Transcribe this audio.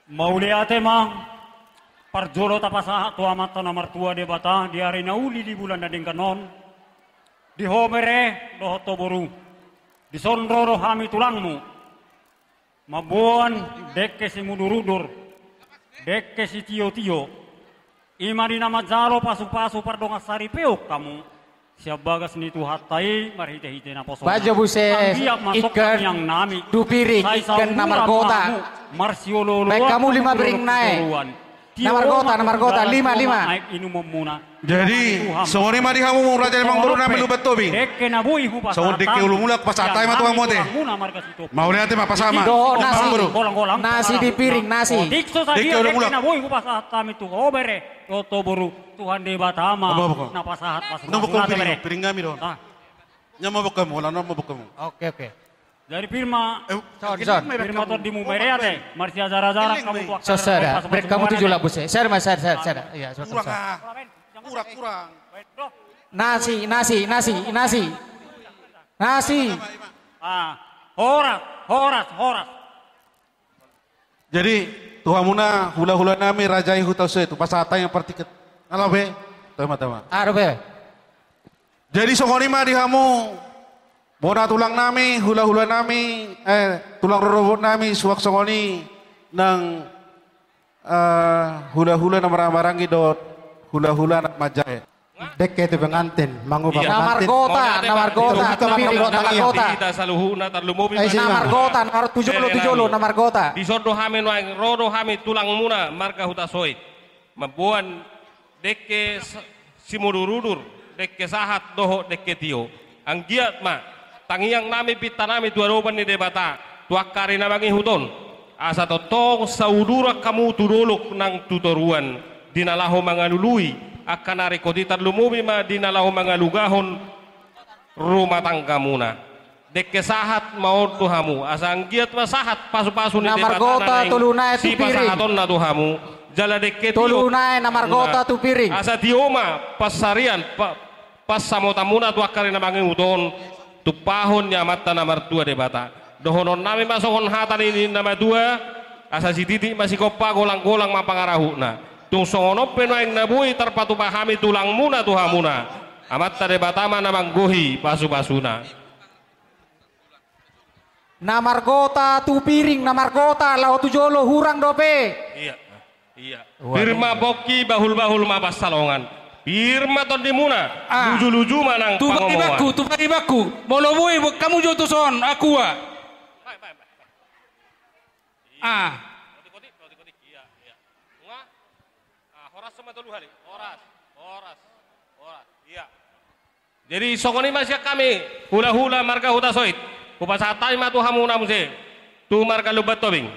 Mauliate mang parjolo tapasaha tua mata nomor tua de bata di hari nauli di bulan dading kanon di homere doho toboru di sondro hami tulangmu mabuan dekke si mudurudur dekke si tio-tio ima di nama jalo pasu-pasu pardonga sari peok kamu siap bagas ni hatai marhite-hite na poso bajo buse ikan yang nami dupiri ikan namar kota marsiolo baik kamu 5 bering naik namar kota 5 jadi songoni mari kamu raja memang baru nami lu betobi so dekke ulu mulak pasatai matu kamu teh mau lihat mah pasama nasi di piring nasi dekke ulu mulak itu obere Toto buru Tuhan di Batama napasahat pas piring kami dong nyama bokamu lana mau bokamu oke dari firma firma to di Mubereate marsi azara-azara kamu tuak saudara break kamu 7 lah bos saya iya kurang nasi horas jadi tuhamuna hula-hula nami rajai hutause itu pasata yang partiket halo be tama be jadi songoni mah di kamu bona tulang nami hula-hula nami tulang robot nami suak songoni nang hula-hula namar-marang idot hula-hula nak majae dekke itu pengantin mangu namar kota namar kota di sodo hamin wae rodo hami tulang muna marga huta soit membuan dekke simudurudur dekke sahat doho dekke tio anggiat ma tangiang nami pitanami tuaroban ni debata tuakari nabangi huton asa totong saudura kamu tudolok nang tutoruan dinalaho mangalului akan ari koditar lumumi ma dinalaho mangalugahon rumah tangga muna dekke sahat mau tuhamu asang giat ma sahat pasu-pasu ni namar kota tulunai tu piring pasahaton na tuhamu jala dekke tulunai namar kota tu piring asa dioma pasarian pas samotamuna tu akari nabangi uton tu pahon nyamata namar tua debata dohonon nami masokon hatan ini nama dua asa si titik masih kopa golang-golang mapangarahuna tung songono penoeng nabui terpatu pahami tulang muna tuhamuna amat tade batama namang gohi pasu-pasuna namar kota tu piring namar kota lau tu jolo hurang dope iya firma boki bahul-bahul mabas salongan firma ton dimuna luju-luju manang pangomongan tu baku molobui kamu jotu son aku iya. Jadi songoni masih kami hula-hula marga huta soit. Kupasatai matu hamuna muse. Tu marga lubat tobing.